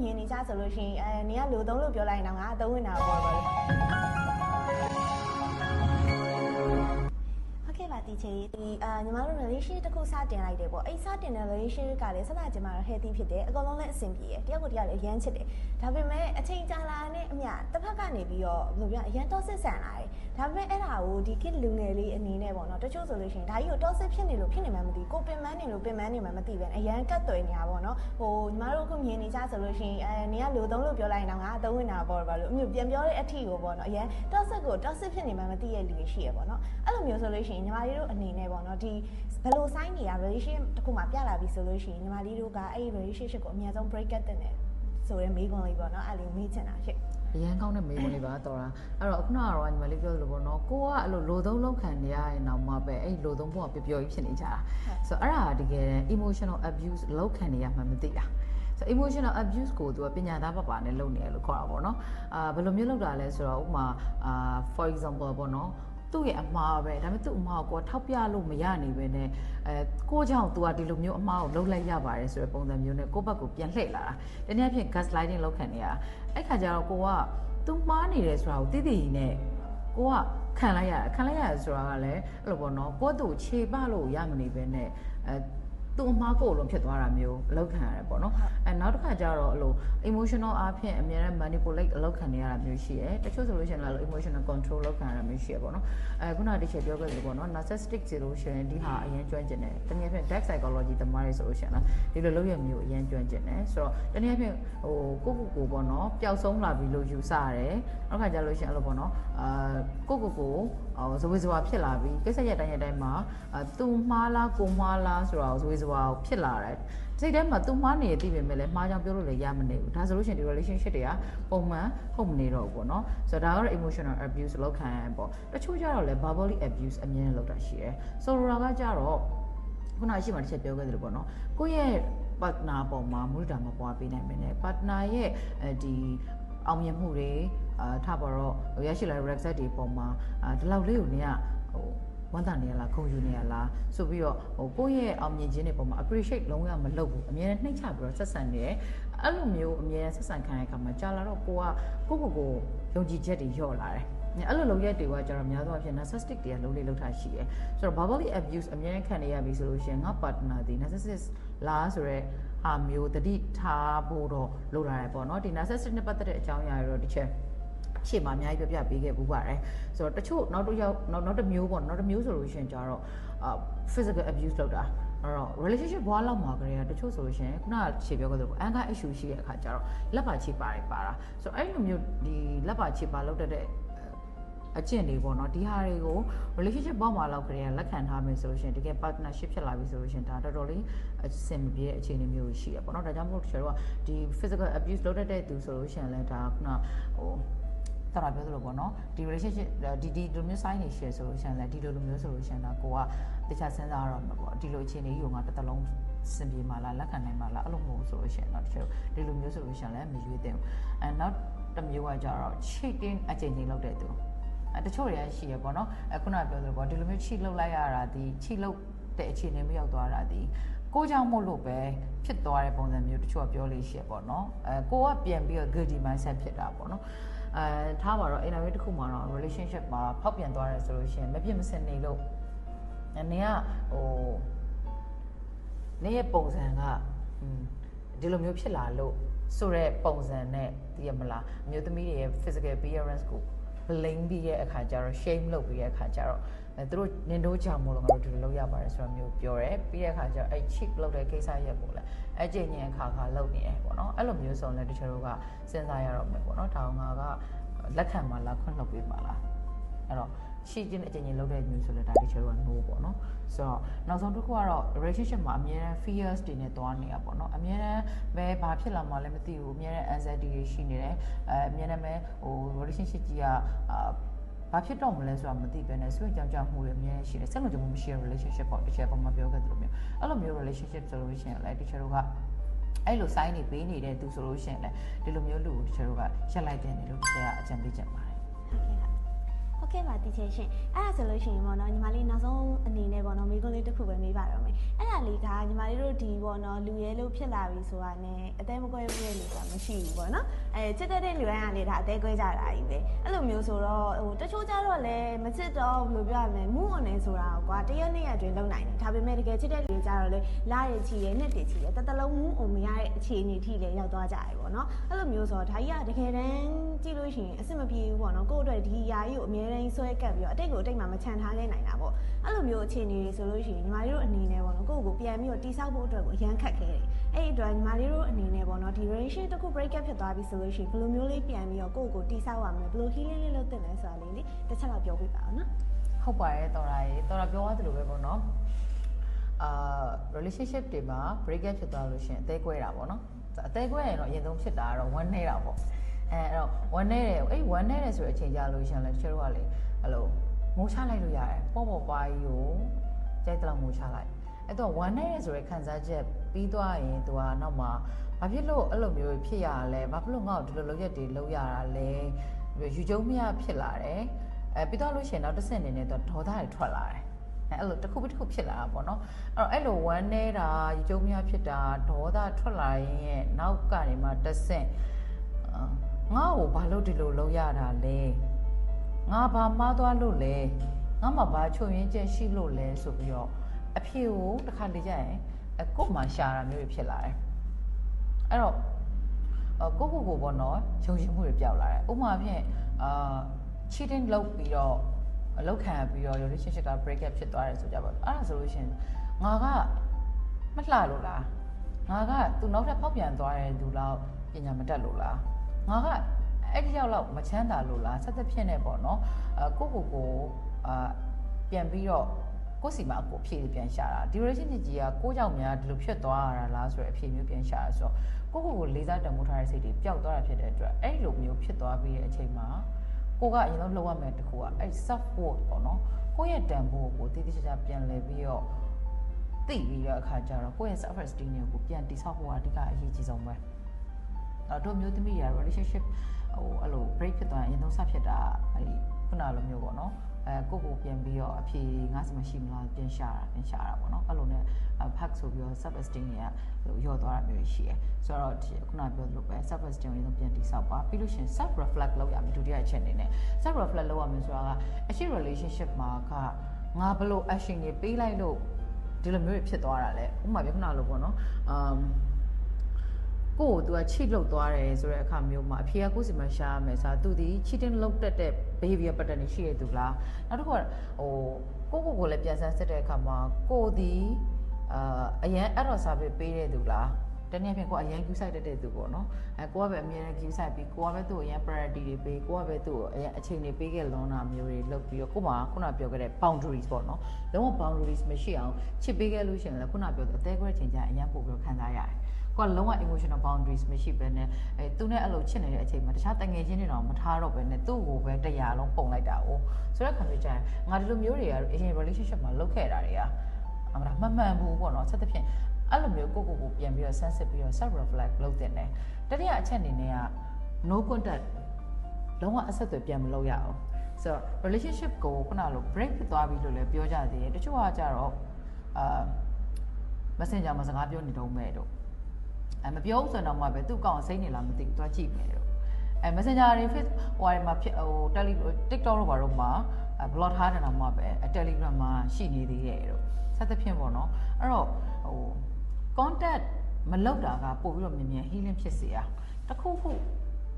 မြင်နေကြဆိုလို့ရှိရင်နေကလူသုံးလို့ပြောလိုက်တော့ငါအသုံးဝင်တာပေါ့ပါပါတီချီဒီညီမတို့ relationship တစ်ခုစတင်လိုက်တယ်ပေါ့အဲ့စတင်တဲ့ relationship ကလည်းစစချင်းမှာတော့ healthy ဖြစ်တယ်အကုန်လုံးလည်းအဆင်ပြေတယ်တယောက်ကိုတယောက်လည်းအရန်ချစ်တယ်ဒါပေမဲ့အချိန်ကြာလာတဲ့အမျှတစ်ဖက်ကနေပြီးတော့ဘယ်လိုပြောအရန် toxic ဆန်လာတယ်ဒါပေမဲ့အဲ့ဒါကိုဒီ kid လူငယ်လေးအနေနဲ့ပေါ့နော်တချို့ဆိုလို့ရှိရင်ဒါကြီးကို toxic ဖြစ်နေလို့ဖြစ်နေမှမသိကိုပင်ပန်းနေလို့ပင်ပန်းနေမှမသိပဲအရန်ကတ်သွယ်နေတာပေါ့နော်ဟိုညီမတို့အခုမြင်နေကြဆိုလို့ရှိရင်နေကလူသုံးလို့ပြောလိုက်တော့ငါအသုံးဝင်တာပေါ့ဘာလို့အမျိုးပြန်ပြောတဲ့အထီကိုပေါ့နော်အရန် toxic ကို toxic ဖြစ်နေမှမသိရဲ့လူတွေရှိရပေါ့နော်အဲ့လိုမျိုးဆိုလို့ရှိရင်ညီမလေးတို့အနေနဲ့ပေါ့နော်ဒီဘယ်လို sign တွေက relationship တစ်ခုမှပြလာပြီဆိုလို့ရှိရင်ညီမလေးတို့ကအဲ့ဒီ relationship ကိုအများဆုံး break တ်တဲ့ဆိုရဲမေးခွန်းလေးပေါ့နော်အဲ့လိုမေးချင်တာရှင့်အရန်ကောင်းတဲ့မေးခွန်းလေးပါတော်တာအဲ့တော့ခုနကတော့ညီမလေးပြောသလိုပေါ့နော်ကိုကအဲ့လိုလိုသုံးလောက်ခံနေရရင်တော့မှပဲအဲ့လိုသုံးဖို့ကပျော်ပျော်ကြီးဖြစ်နေကြတာဆိုတော့အဲ့ဒါတကယ် emotional abuse လောက်ခံနေရမှမသိတာso emotional abuse ကိုသူကပညာသားပပနဲ့လုပ်နေရလို့ခေါ်တာပေါ့နော်ဘယ်လိုမျိုးလုပ်တာလဲဆိုတော့ဥပမာfor example ပေါ့နော်သူ့ရဲ့အမှားပဲဒါပေမဲ့သူ့အမှားကိုထောက်ပြလို့မရနိုင်ပဲနဲ့ကိုကြောင့်သူကဒီလိုမျိုးအမှားကိုလုပ်လိုက်ရပါတယ်ဆိုတဲ့ပုံစံမျိုးနဲ့ကိုယ့်ဘက်ကိုပြန်လှည့်လာတာတနည်းအားဖြင့် gaslighting လုပ်ခံနေရတာအဲ့ခါကျတော့ကိုကသူမှားနေတယ်ဆိုတာကိုသိသိနဲ့ကိုကခံလိုက်ရဆိုတာကလည်းအဲ့လိုပေါ့နော်ကိုယ့်သူ့ခြေပလို့ရမနေပဲနဲ့သူ့အမှားကိုလုံးဖြစ်သွားတာမျိုးအလောက်ခံရတယ်ပေါ့နော်နောက်တစ်ခါကျတော့အဲ့လို emotional အဖြစ်အများနဲ့ manipulate အလောက်ခံနေရတာမျိုးရှိတယ်တချို့ဆိုလို့ရှိရင်လည်း emotional control လောက်ခံရတာမျိုးရှိရပေါ့နော်ခုနကတချို့ပြောခဲ့သလိုပေါ့နော် narcissistic ဆိုလို့ရှိရင်ဒီဟာအရင်ကျွမ်းကျင်တယ်တနည်းအားဖြင့် dark psychology သမားတွေဆိုလို့ရှိရင်လားဒီလိုလုပ်ရမျိုးအရင်ကျွမ်းကျင်တယ်ဆိုတော့တနည်းအားဖြင့်ဟိုကိုပေါ့နော်ပျောက်ဆုံးလာပြီလို့ယူဆရတယ်နောက်ခါကျလို့ရှိရင်အဲ့လိုပေါ့နော်ကိုဇဝေဇဝါဖြစ်လာပြီကိစ္စရတိုင်းမှာသူမှားလားကိုမှားလားဆိုတာကိုဇဝေဇဝါဖြစ်လာတယ်စိတ်ထဲမှာသူမှားနေသိပေမဲ့လည်းမှားကြောင်ပြောလို့လည်းရမနေဘူးဒါဆိုလို့ရှိရင်ဒီ relationship တွေကပုံမှန်ဟုတ်မနေတော့ဘူးပေါ့နော်ဆိုတော့ဒါကတော့ emotional abuse လောက်ခံရပေါ့တချို့ကျတော့လည်း verbally abuse အမြင်နဲ့လောက်တာရှိတယ်ဆိုတော့ကကြတော့ခုနရှိမှတစ်ချက်ပြောခဲ့သလိုပေါ့နော်ကိုယ့်ရဲ့ partner ပေါ်မှာမူလတာမပွားပေးနိုင်မင်းနဲ့ partner ရဲ့ဒီအောင်မြင်မှုတွေထားပါတော့ရရှိလာတဲ့ result တွေပေါ်မှာဒီလောက်လေးကိုနေကဟိုဝန်တာနေရလားခုံယူနေရလားဆိုပြီးတော့ကိုယ့်ရဲ့အောင်မြင်ခြင်းတွေပေါ်မှာ appreciate လုံးဝမလုပ်ဘူးအမြဲတမ်းနှိမ့်ချပြီးတော့ဆက်ဆံနေတယ်အဲ့လိုမျိုးအမြဲတမ်းဆက်ဆံခံရတဲ့အခါမှာကြာလာတော့ကိုယုံကြည်ချက်တွေလျော့လာတယ်အဲ့လိုလုပ်ရက်တွေကကျတော့များသောအားဖြင့် narcissistic တွေကလုံးလေးလောက်ထားရှိတယ်ဆိုတော့ verbally abuse အမြဲတမ်းခံနေရပြီဆိုလို့ရှိရင်ငါ partner ဒီ narcissist လားဆိုတော့ဟာမျိုးတတိထားဖို့တော့လုပ်လာတယ်ပေါ့နော်ဒီ narcissistic နဲ့ပတ်သက်တဲ့အကြောင်းအရာတွေတော့တစ်ချက်ရှေ့မှာအများကြီးပြပေးခဲ့ပူပါတယ်ဆိုတော့တချို့နောက်တစ်မျိုးပေါ့နောက်တစ်မျိုးဆိုလို့ရှိရင်ကျတော့physical abuse လုပ်တာအဲ့တော့ relationship ဘွားလောက်မှာကလေးကတချို့ဆိုလို့ရှိရင်ခုနကခြေပြောခဲ့သလို anger issue ရှိတဲ့အခါကျတော့လက်ပါခြေပါတာဆိုတော့အဲ့လိုမျိုးဒီလက်ပါခြေပါလောက်တဲ့အကျင့်တွေပေါ့နော်ဒီဟာတွေကို relationship ဘောက်မှာလောက်ကလေးကလက်ခံထားမယ်ဆိုလို့ရှိရင်တကယ် partnership ဖြစ်လာပြီဆိုလို့ရှိရင်ဒါတော်တော်လေးအဆင်ပြေတဲ့အခြေအနေမျိုးရှိရပေါ့နော်ဒါကြောင့်မို့ကျွန်တော်တို့ကဒီ physical abuse လုပ်တဲ့သူဆိုလို့ရှိရင်လည်းဒါခုနဟိုတော်တော်ပြောသလိုပေါ့နော်ဒီ relationship ဒီလိုမျိုး sign နေရှိရဆိုလို့ရှိရင်လည်းဒီလိုမျိုးဆိုလို့ရှိရင်ဒါကိုကတခြားစဉ်းစားရတော့မှာပေါ့ဒီလိုအခြေအနေကြီးကိုငါတစ်သလုံးစင်ပြေမှာလားလက်ခံနိုင်မှာလားအဲ့လိုမျိုးဆိုလို့ရှိရင်တော့တချို့ဒီလိုမျိုးဆိုလို့ရှိရင်လည်းမရွေးသင့်ဘူးနောက်တစ်မျိုးကကြတော့ cheating အချိန်ချင်းလုပ်တဲ့သူတချို့တွေရှိရပေါ့နော်ခုနကပြောသလိုပေါ့ဒီလိုမျိုး cheat လုပ်လိုက်ရတာဒီ cheat လုပ်တဲ့အခြေအနေမရောက်သွားတာဒီကိုကြောင့်မို့လို့ပဲဖြစ်သွားတဲ့ပုံစံမျိုးတချို့ကပြောလို့ရှိရပေါ့နော်ကိုကပြန်ပြီးတော့ guilty mindset ဖြစ်တာပေါ့နော်ထားပါတော့ interview တစ်ခုမှာတော့ relationship မှာဖောက်ပြန်သွားတယ်ဆိုလို့ရှိရင်မပြစ်မစင်နေလို့နေကဟိုနေရဲ့ပုံစံကဒီလိုမျိုးဖြစ်လာလို့ဆိုတဲ့ပုံစံနဲ့သိရမလားအမျိုးသမီးတွေရဲ့ physical appearance ကို blame ပြီးတဲ့အခါကျတော့ shame လုပ်ပြီးတဲ့အခါကျတော့သူတို့နင်တို့ကြောင့်မို့လို့ငါတို့ဒီလိုလုပ်ရပါတယ်ဆိုတော့မျိုးပြောတယ်ပြီးတဲ့အခါကျတော့အဲ့ cheat လုပ်တဲ့ကိစ္စရက်ကိုလည်းအကျဉ်းချင်းအခါလုပ်နေတယ်ပေါ့နော်အဲ့လိုမျိုးဆိုရင်လည်းတချို့တို့ကစဉ်းစားရတော့မယ်ပေါ့နော်ဒါငါကလက်ခံမှာလားခွင့်လွှတ်ပေးမှာလားအဲ့တော့ရှိချင်းအကျဉ်းချင်းလုပ်တဲ့မျိုးဆိုလည်းဒါတချို့တို့က no ပေါ့နော်ဆိုတော့နောက်ဆုံးတစ်ခုကတော့ relationship မှာအများအား fears တွေနဲ့တွားနေရပေါ့နော်အများအားပဲဘာဖြစ်လာမှလည်းမသိဘူးအများအား anxiety တွေရှိနေတယ်အများအားပဲဟို relationship ကြီးကဘာဖြစ်တော့မလဲဆိုတာမသိဘဲနဲ့ဆွေးကြောင်မှုတွေအများကြီးရှိတယ်ဆက်လို့ကြမှုမရှိတဲ့ relationship ပေါ့တချို့ပုံမှာပြောခဲ့သလိုမျိုးအဲ့လိုမျိုး relationship ဆိုလို့ရှိရင်လည်းတချို့တို့ကအဲ့လို sign နေပေးနေတဲ့သူဆိုလို့ရှိရင်လည်းဒီလိုမျိုးလူကိုတချို့တို့ကရှက်လိုက်တဲ့နေလို့တချို့ကအကြံပေးကြပါတယ်ဟုတ် ဟုတ်ကဲ့ပါတီချေရှင်အဲ့ဒါဆိုလို့ရှိရင်ပေါ့နော်ညီမလေးနောက်ဆုံးအနေနဲ့ပေါ့နော်မိကုန်းလေးတစ်ခုပဲမေးပါတော့မယ်အဲ့ဒါလေးကညီမလေးတို့ဒီပေါ့နော်လူရဲလို့ဖြစ်လာပြီဆိုတာနဲ့အသေးမကွဲဘူးလေဆိုတာမရှိဘူးပေါ့နော်ချစ်တဲ့လူတိုင်းကလေဒါအသေးကွဲကြတာကြီးပဲအဲ့လိုမျိုးဆိုတော့တချို့ကြတော့လည်းမချစ်တော့ဘယ်လိုပြောရမလဲမူးအနေဆိုတာကွာတရက်နှစ်ရက်အတွင်းလုံနိုင်တယ်ဒါပေမဲ့တကယ်ချစ်တဲ့လူကြတော့လေလာရချီရဲ့နှစ်တချီရဲ့တလုံးမူးအောင်မရတဲ့အခြေအနေထိလည်းရောက်သွားကြတယ်ပေါ့နော်အဲ့လိုမျိုးဆိုတော့ဒါကြီးကတကယ်တမ်းကြည့်လို့ရှိရင်အဆင်မပြေဘူးပေါ့နော်ကိုယ့်အတွက်ဒီຢာကြီးကိုအများတိုင်းဆွဲကပ်ပြီးတော့အတိတ်ကိုအတိတ်မှာမချန်ထားခဲ့နိုင်တာပေါ့အဲ့လိုမျိုးအခြေအနေတွေဆိုလို့ရှိရင်ညီမလေးတို့အနေနဲ့ပေါ့နော်ကိုယ့်ကိုပြန်ပြီးတော့တိဆောက်ဖို့အတွက်ကိုအရန်ခက်ခဲတယ်အဲ့ဒီအတွက်ညီမလေးတို့အနေနဲ့ပေါ့နော်ဒီ relationship တစ်ခု break up ဖြစ်သွားပြီဆိုလို့ရှိရင်ဘယ်လိုမျိုးလေးပြန်ပြီးတော့ကိုယ့်ကိုတိဆောက်ရမလဲဘယ်လို healing လေးလုပ်သင့်လဲဆိုတာလေးတစ်ချက်တော့ပြောပြပါအောင်နော်ဟုတ်ပါတယ်တော်ရာရေတော်ရာပြောရတယ်လို့ပဲပေါ့နော်relationship တွေမှာ break up ဖြစ်သွားလို့ရှိရင်အသေးကွဲတာပေါ့နော်အသေးကွဲရင်တော့အရင်ဆုံးဖြစ်တာကတော့ one နေတာပေါ့အဲ့တော့ one နေတယ်အဲ့ one နေတယ်ဆိုတဲ့အချိန်ကြာလို့ရှိရင်လည်းတချို့ကလေအဲ့လိုငိုချလိုက်လို့ရတယ်ပေါ့ပေါ့ပါကြီးကိုကြိုက်တော့ငိုချလိုက်အဲ့တော့ one နေတယ်ဆိုတဲ့ခံစားချက်ပြီးသွားရင်သူကနောက်မှာဘာဖြစ်လို့အဲ့လိုမျိုးဖြစ်ရလဲဘာဖြစ်လို့ငါ့ကိုဒီလိုလုပ်ရက်တွေလုပ်ရတာလဲယူကျုံမရဖြစ်လာတယ်ပြီးတော့လို့ရှိရင်နောက်တစ်ဆင့်အနေနဲ့တော့ဒေါသတွေထွက်လာတယ်အဲ့လိုတစ်ခုပြီးတစ်ခုဖြစ်လာတာပေါ့နော်အဲ့လိုဝမ်းနေတာယူကျုံမရဖြစ်တာဒေါသထွက်လာရင်ရဲ့နောက်ကနေမှတစ်ဆင့်ငါ့ကိုဘာလို့ဒီလိုလုပ်ရတာလဲငါဘာမှားသွားလို့လဲငါမှဘာချုံရင်းချက်ရှိလို့လဲဆိုပြီးတော့အဖြေကိုတစ်ခါလေကြရင်ကို့မှာရှာတာမျိုးဖြစ်လာတယ်အဲ့တော့ကိုပေါ့နော်ယုံကြည်မှုတွေပျောက်လာတယ်ဥပမာဖြင့်cheating လုပ်ပြီးတော့အလုပ်ခံပြီးတော့ relationship က break up ဖြစ်သွားတယ်ဆိုကြပါအဲ့ဒါဆိုလို့ရှိရင်ငါကမလှလို့လားငါကသူနောက်ထပ်ဖောက်ပြန်သွားတဲ့သူလောက်ပညာမတတ်လို့လားငါကအဲ့ဒီရောက်လောက်မချမ်းသာလို့လားဆက်သက်ဖြစ်နေပေါ့နော်ကိုပြန်ပြီးတော့ကိုစီမှာကိုဖြည့်ပြန်ရှာတာဒီ relationship ကြီးကကိုကြောင့်များဒီလိုဖြစ်သွားရတာလားဆိုတဲ့အဖြေမျိုးပြန်ရှာရဆိုတော့ကိုလေးစားတန်ဖိုးထားတဲ့စိတ်တွေပျောက်သွားတာဖြစ်တဲ့အတွက်အဲ့လိုမျိုးဖြစ်သွားပြီးတဲ့အချိန်မှာကိုကအရင်ဆုံးလုပ်ရမယ်တခုကအဲ့ self worth ပေါ့နော်ကိုရဲ့တန်ဖိုးကိုတည်တည်ချာချာပြန်လဲပြီးတော့သိပြီးတော့အခါကျတော့ကိုရဲ့ self esteem ကိုပြန်တိဆောက်ဖို့ကအဓိကအရေးကြီးဆုံးပဲတို့မျိုးသမီးရ relationship အဲ့လို break ဖြစ်သွားရင်အရင်ဆုံးစဖြစ်တာအဲ့ဒီခုနလိုမျိုးပေါ့နော်ကိုပြန်ပြီးတော့အဖြေငါ့စီမရှိမလားပြန်ရှာတာပေါ့နော်အဲ့လိုနဲ့ pack ဆိုပြီးတော့ self esteem တွေကရော့သွားတာမျိုးရှိတယ်ဆိုတော့ခုနပြောလို့ပဲ self esteem ကိုပြန်တိဆောက်ပါပြီးလို့ရှိရင် self reflect လုပ်ရမယ်ဒုတိယအချက်အနေနဲ့ self reflect လုပ်ရမယ်ဆိုတာကအရှိ relationship မှာကငါဘလို့ action တွေပေးလိုက်လို့ဒီလိုမျိုးဖြစ်သွားတာလေဥပမာပြခုနလိုပေါ့နော်ကိုသူက cheat လုပ်သွားတယ်ဆိုတဲ့အခါမျိုးမှာအဖေကကိုယ်စီမှာရှာရမယ်ဆိုတာသူဒီ cheating လုပ်တတ်တဲ့ behavior pattern တွေရှိရသူလားနောက်တစ်ခုကကိုလည်းပြန်ဆန်းစစ်တဲ့အခါမှာကိုဒီအရန်အဲ့တော့စာပေးတဲ့သူလားတနည်းအားဖြင့်ကိုအရန် queue site တက်တဲ့သူပေါ့နော်ကိုကပဲအမြဲတမ်း queue site ပြီးကိုကပဲသူ့အရန် priority တွေပေးကိုကပဲသူ့အရန်အချိန်တွေပေးခဲ့လွန်တာမျိုးတွေလုပ်ပြီးတော့ကိုမှခုနပြောခဲ့တဲ့ boundaries ပေါ့နော်လုံးဝ boundaries မရှိအောင်ချစ်ပေးခဲ့လို့ရှိရင်လည်းခုနပြောတဲ့အသေးခွဲချိန်ကျအရန်ပို့ပြီးခံစားရတယ်ကိုကလုံးဝ emotional boundaries မရှိဘဲနဲ့သူနဲ့အဲ့လိုချစ်နေတဲ့အချိန်မှာတခြားတငယ်ချင်းတွေတော့မထားတော့ဘဲနဲ့သူ့ကိုပဲတရားလုံးပုံလိုက်တာ哦ဆိုတော့ conversation ကျရင်ငါဒီလိုမျိုးတွေကအရင် relationship မှာလုပ်ခဲ့တာတွေကအမှန်မမှန်ဘူးပေါ့နော်ဆက်သဖြင့်အဲ့လိုမျိုးကိုပြန်ပြီးတော့ sensitive ပြီးတော့ self reflect လုပ်တင်တယ်တတိယအချက်အနေနဲ့က no contact လုံးဝအဆက်အသွယ်ပြန်မလုပ်ရအောင်ဆိုတော့ relationship ကိုခုနလို break ဖြစ်သွားပြီလို့လည်းပြောကြသေးတယ်တချို့ကကြတော့messenger မှာစကားပြောနေတော့မဲ့တော့မပြောဘူးဆိုတော့မှပဲသူ့ကောင်စိတ်နေလားမသိဘူးသွားကြည့်မယ်တော့messenger တွေ Facebook ဟိုမှာTikTok တို့ဘာလို့မှာ blog ထားတယ်တော့မှပဲ Telegram မှာရှိနေသေးတယ်တော့ဆက်သဖြင့်ပေါ့နော်အဲ့တော့contact မလုပ်တာကပို့ပြီးတော့မြင်မြန် healing ဖြစ်စေရတခုခု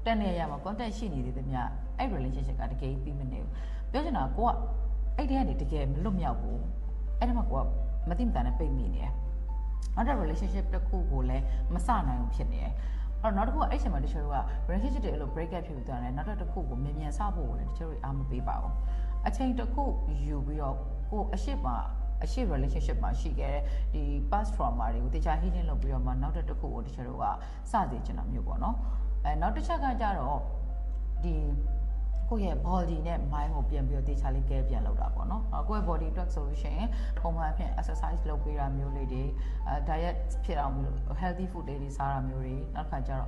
တန်နေရမှာ contact ရှိနေသေးတယ်မြအဲ့ relationship ကတကယ်ပြီးမနေဘူးပြောချင်တာကိုကအဲ့ဒီကနေတကယ်မလွတ်မြောက်ဘူးအဲ့ဒါမှကိုကမသိမတန်နဲ့ပိတ်မိနေတယ်နောက်တဲ့ relationship တစ်ခုကိုလည်းမစနိုင်ဘူးဖြစ်နေတယ်အဲ့တော့နောက်တစ်ခုကအဲ့ချိန်မှာတချို့က relationship တွေအဲ့လို break up ဖြစ်ပြီးသွားတယ်နောက်တစ်ခုကိုမြင်မြန်စဖို့လည်းတချို့တွေအားမပေးပါဘူးအချိန်တစ်ခုယူပြီးတော့ကိုအရှိ relationship မှာရှိခဲ့တဲ့ဒီ past trauma တွေကိုတခြား healing လုပ်ပြီးတော့မှနောက်တစ်ခုကိုတချို့တို့ကစစေချင်တာမျိုးပေါ့နော်နောက်တစ်ချက်ကကြတော့ဒီကိုယ့်ရဲ့ body နဲ့ mind ကိုပြန်ပြီးတော့တေချာလေးကဲပြန်လုပ်တာပေါ့နော်ကိုယ့်ရဲ့ body အတွက်ဆိုလို့ရှိရင်ပုံမှန်အဖြစ် exercise လုပ်ပေးတာမျိုးလေးတွေ diet ဖြစ်အောင် healthy food လေးတွေစားတာမျိုးတွေနောက်တစ်ခါကျတော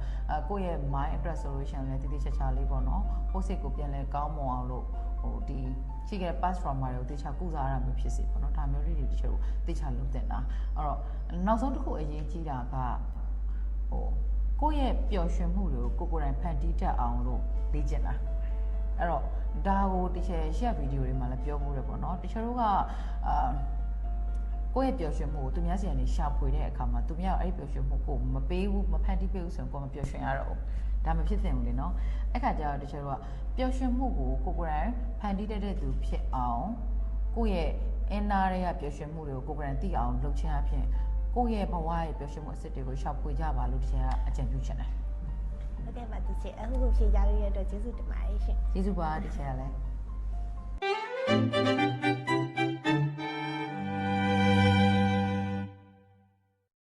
့ကိုယ့်ရဲ့ mind အတွက်ဆိုလို့ရှိရင်လည်းတေချာလေးပေါ့နော်ကိုယ်စိတ်ကိုပြန်လဲကောင်းမွန်အောင်လို့ ဟိုဒီရှိခဲ့တဲ့ past trauma တွေကိုတေချာကုစားရမှာဖြစ်စေပေါ့နော်ဒါမျိုးလေးတွေတချို့တေချာလုပ်တင်တာအဲ့တော့နောက်ဆုံးတစ်ခုအရေးကြီးတာကဟိုကိုယ့်ရဲ့ပျော်ရွှင်မှုတွေကိုကိုယ်တိုင်ဖန်တီးတတ်အောင်လို့လေ့ကျင့်တာအဲ့တော့ဒါကိုတချို့ရှက်ဗီဒီယိုတွေမှာလည်းပြောမှုတယ်ပေါ့နော်တချို့တို့ကကိုယ့်ရဲ့ပျော်ရွှင်မှုကိုသူများစီကနေရှာဖွေတဲ့အခါမှာသူများအဲ့ဒီပျော်ရွှင်မှုကိုမပေးဘူးမဖန်တီးပေးဘူးဆိုရင်ကိုယ်မပျော်ရွှင်ရတော့ဘူးဒါမဖြစ်သင့်ဘူးလေနော်အဲ့ခါကျတော့တချို့တို့ကပျော်ရွှင်မှုကိုကိုယ်တိုင်ဖန်တီးတတ်တဲ့သူဖြစ်အောင်ကိုယ့်ရဲ့အင်နာတွေကပျော်ရွှင်မှုတွေကိုကိုယ်တိုင်သိအောင်လုပ်ချင်အဖြစ်ကိုယ့်ရဲ့ဘဝရဲ့ပျော်ရွှင်မှုအစစ်တွေကိုရှာဖွေကြပါလို့တချို့ကအကြံပြုချင်တယ်ဟုတ်ကဲ့ပါတီချေအခုဖြေကြရတဲ့အတွက်ကျေးဇူးတင်ပါတယ်ရှင်ကျေးဇူးပါတချို့ကလည်း